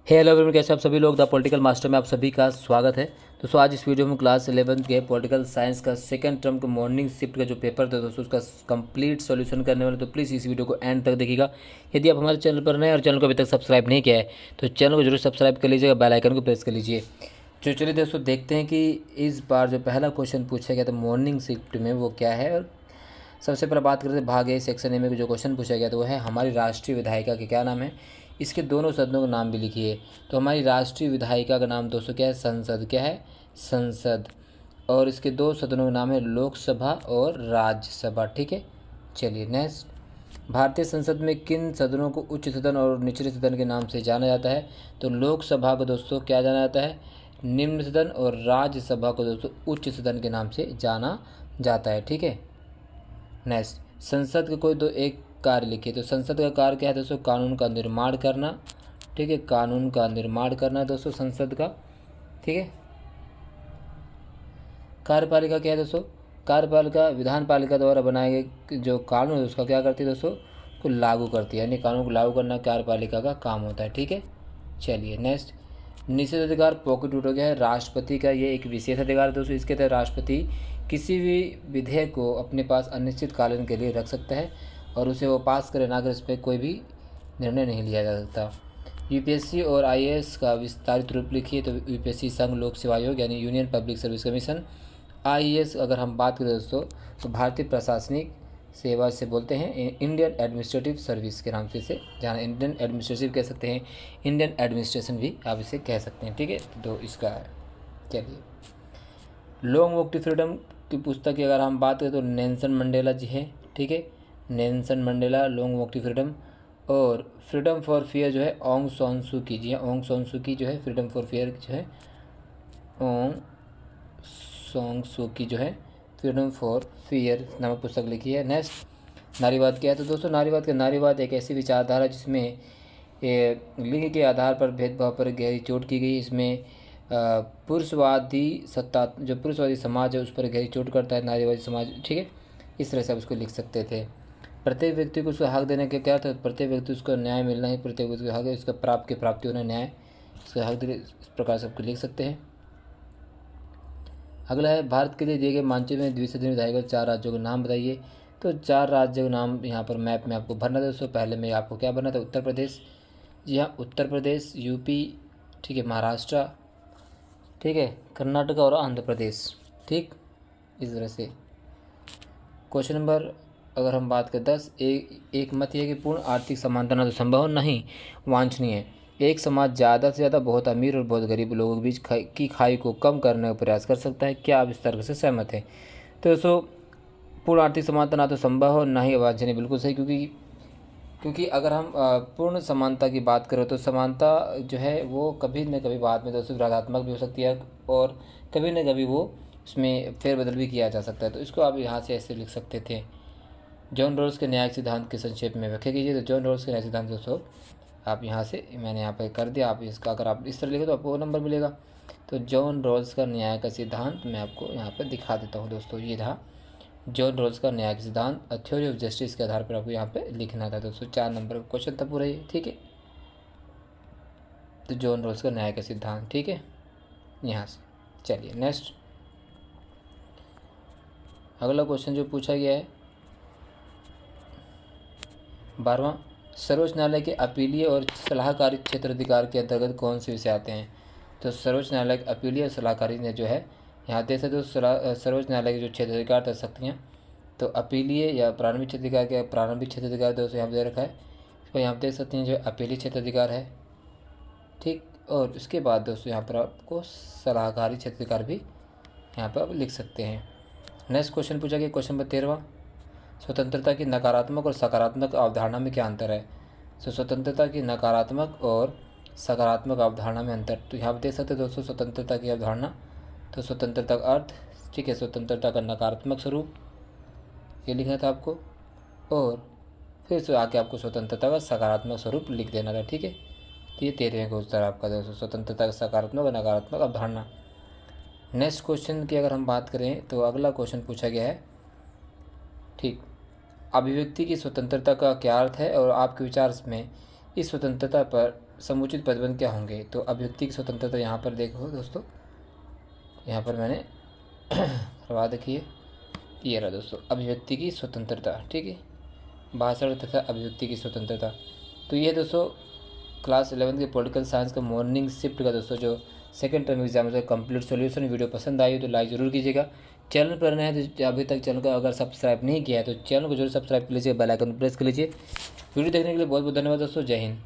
Hello everyone, कैसे आप सभी लोग। द पॉलिटिकल मास्टर में आप सभी का स्वागत है। दोस्तों आज इस वीडियो में क्लास 11th के पॉलिटिकल साइंस का सेकंड टर्म के मॉर्निंग शिफ्ट का जो पेपर था दोस्तों उसका कंप्लीट सॉल्यूशन करने वाले। तो प्लीज़ इस वीडियो को एंड तक देखिएगा। यदि आप हमारे चैनल पर नए और चैनल को अभी तक सब्सक्राइब नहीं किया है तो चैनल को जरूर सब्सक्राइब कर लीजिएगा, बेल आइकन को प्रेस कर लीजिए। तो चलिए दोस्तों देखते हैं कि इस बार जो पहला क्वेश्चन पूछा गया था मॉर्निंग शिफ्ट में वो क्या है। और सबसे पहले बात करते हैं भाग ए सेक्शन ए में जो क्वेश्चन पूछा गया था वो है हमारी राष्ट्रीय विधायिका के क्या नाम है। इसके दोनों सदनों का नाम भी लिखिए। तो हमारी राष्ट्रीय विधायिका का नाम दोस्तों क्या है, संसद। क्या है, संसद। और इसके दो सदनों का नाम है लोकसभा और राज्यसभा। ठीक है, चलिए नेक्स्ट। भारतीय संसद में किन सदनों को उच्च सदन और निचले सदन के नाम से जाना जाता है। तो लोकसभा को दोस्तों क्या जाना जाता है, निम्न सदन, और राज्यसभा को दोस्तों उच्च सदन के नाम से जाना जाता है। ठीक है, नेक्स्ट। संसद के कोई दो एक कार्य लिखिए। तो संसद का कार्य क्या है दोस्तों, कानून का निर्माण करना। ठीक है, कानून का निर्माण करना दोस्तों संसद का। ठीक है, कार्यपालिका क्या है दोस्तों, कार्यपालिका विधान पालिका द्वारा बनाए गए जो कानून है उसका क्या करती है दोस्तों, को लागू करती है, यानी कानून को लागू करना कार्यपालिका का काम होता है। ठीक है, चलिए नेक्स्ट। निषेध अधिकार पॉकेट रूट हो गया है राष्ट्रपति का, ये एक विशेष अधिकार है दोस्तों। इसके तहत राष्ट्रपति किसी भी विधेयक को अपने पास अनिश्चित कालीन के लिए रख सकता है और उसे वो पास करे ना, अगर इस पर कोई भी निर्णय नहीं लिया जा सकता। यूपीएससी और आईएएस का विस्तारित रूप लिखिए। तो यूपीएससी संघ लोक सेवा आयोग यानी union public service commission. IAS अगर हम बात करें दोस्तों तो भारतीय प्रशासनिक सेवा से बोलते हैं, इंडियन एडमिनिस्ट्रेटिव सर्विस के नाम से इसे जाना, इंडियन एडमिनिस्ट्रेटिव कह सकते हैं, इंडियन एडमिनिस्ट्रेशन भी आप इसे कह सकते हैं। ठीक है, तो इसका है। चलिए, लॉन्ग वॉक टू फ्रीडम की पुस्तक की अगर हम बात करें तो नेल्सन मंडेला जी है। ठीक है, Nelson Mandela, long walk to freedom. और फ्रीडम फॉर फियर जो है ऑन्ग सॉन सू की जी है, ऑन्ग सॉन सू की जो है फ्रीडम फॉर फियर जो है ऑन्ग सॉन्ग सू की जो है फ्रीडम फॉर फियर नामक पुस्तक लिखी है। नेक्स्ट, नारीवाद क्या है। तो दोस्तों नारीवाद एक ऐसी विचारधारा जिसमें लिंग के आधार पर भेदभाव पर गहरी चोट की गई। इसमें पुरुषवादी सत्ता जो पुरुषवादी समाज है उस पर गहरी चोट करता है नारीवादी समाज। ठीक है, इस तरह से आप उसको लिख सकते थे। प्रत्येक व्यक्ति को उसका हक देने के क्या था, प्रत्येक व्यक्ति उसको न्याय मिलना ही प्रत्येक व्यक्ति का हक है, इसका प्राप्ति होना न्याय, इसका हक इस प्रकार से आपको लिख सकते हैं। अगला है भारत के लिए दिए गए मानचित्र में द्विसदनीय विधायिका 4 राज्यों के नाम बताइए। तो 4 राज्यों के नाम यहाँ पर मैप में आपको भरना था दोस्तों। पहले में आपको क्या भरना था, उत्तर प्रदेश। जी हाँ, उत्तर प्रदेश, यूपी, ठीक है, महाराष्ट्र, ठीक है, कर्नाटक और आंध्र प्रदेश। ठीक, इस तरह से। क्वेश्चन नंबर अगर हम बात करें 10, एक मत यह कि पूर्ण आर्थिक समानता न तो संभव नहीं वांछनीय है। एक समाज ज़्यादा से ज़्यादा बहुत अमीर और बहुत गरीब लोगों के बीच की खाई को कम करने का प्रयास कर सकता है। क्या आप इस तर्क से सहमत हैं। तो दोस्तों पूर्ण आर्थिक समानता ना तो संभव हो ना ही वांछनीय, बिल्कुल सही। क्योंकि अगर हम पूर्ण समानता की बात करें तो समानता जो है वो कभी न कभी बाद में दोस्तों विरोधात्मक भी हो सकती है और कभी न कभी वो उसमें फेरबदल भी किया जा सकता है। तो इसको आप यहाँ से ऐसे लिख सकते थे। जॉन रॉल्स के न्यायिक सिद्धांत के संक्षेप में व्याख्या कीजिए। तो जॉन रॉल्स के न्यायिक सिद्धांत दोस्तों आप यहाँ से मैंने यहाँ पर कर दिया। आप इसका अगर आप इस तरह लिखे तो आपको वो नंबर मिलेगा। तो जॉन रॉल्स का न्याय का सिद्धांत मैं आपको यहाँ पर दिखा देता हूँ दोस्तों। ये था जॉन रॉल्स का न्यायिक सिद्धांत, थ्योरी ऑफ जस्टिस के आधार पर आपको यहाँ पे लिखना था दोस्तों। 4 नंबर का क्वेश्चन था पूरा ये। ठीक है, तो जॉन रॉल्स का न्याय का सिद्धांत। ठीक है, यहाँ से। चलिए नेक्स्ट, अगला क्वेश्चन जो पूछा गया है 12वां, सर्वोच्च न्यायालय के अपीलीय और सलाहकारी क्षेत्राधिकार के अंतर्गत कौन से विषय आते हैं। तो सर्वोच्च न्यायालय के अपीलीय और सलाहकारी ने जो है यहाँ देख सकते हो सर्वोच्च न्यायालय के जो क्षेत्राधिकार तथा शक्तियाँ। तो अपीलीय या प्रारंभिक क्षेत्राधिकार के प्रारंभिक क्षेत्राधिकार दोस्तों यहाँ पर दे रखा है। तो यहाँ पर देख सकते हैं जो अपीलीय क्षेत्राधिकार है। ठीक, और उसके बाद दोस्तों यहाँ पर आपको सलाहकारी क्षेत्राधिकार भी यहाँ पर आप लिख सकते हैं। नेक्स्ट क्वेश्चन पूछा गया क्वेश्चन नंबर 13वां, स्वतंत्रता की नकारात्मक और सकारात्मक अवधारणा में क्या अंतर है। तो स्वतंत्रता की नकारात्मक और सकारात्मक अवधारणा में अंतर। तो यहाँ पर देख सकते हैं दोस्तों स्वतंत्रता की अवधारणा। तो स्वतंत्रता का अर्थ, ठीक है, स्वतंत्रता का नकारात्मक स्वरूप ये लिखना था आपको, और फिर से आके आपको स्वतंत्रता का सकारात्मक स्वरूप लिख देना था। ठीक है, तो ये 13वें का उत्तर आपका दोस्तों, स्वतंत्रता का सकारात्मक और नकारात्मक अवधारणा। नेक्स्ट क्वेश्चन की अगर हम बात करें तो अगला क्वेश्चन पूछा गया है, ठीक, अभिव्यक्ति की स्वतंत्रता का क्या अर्थ है और आपके विचार में इस स्वतंत्रता पर समुचित प्रतिबंध क्या होंगे। तो अभिव्यक्ति की स्वतंत्रता यहाँ पर देखो दोस्तों, यहाँ पर मैंने करवा देखिए, ये रहा दोस्तों अभिव्यक्ति की स्वतंत्रता। ठीक है, भाषण तथा अभिव्यक्ति की स्वतंत्रता। तो ये दोस्तों क्लास 11 के पॉलिटिकल साइंस का मॉर्निंग शिफ्ट का दोस्तों जो सेकंड टर्म एग्जाम है कंप्लीट सॉल्यूशन। वीडियो पसंद आई हो तो लाइक ज़रूर कीजिएगा। चैनल पर नए हैं तो अभी तक चैनल को अगर सब्सक्राइब नहीं किया है तो चैनल को जरूर सब्सक्राइब कर लीजिए, बेल आइकन प्रेस कर लीजिए। वीडियो देखने के लिए बहुत बहुत धन्यवाद दोस्तों। जय हिंद।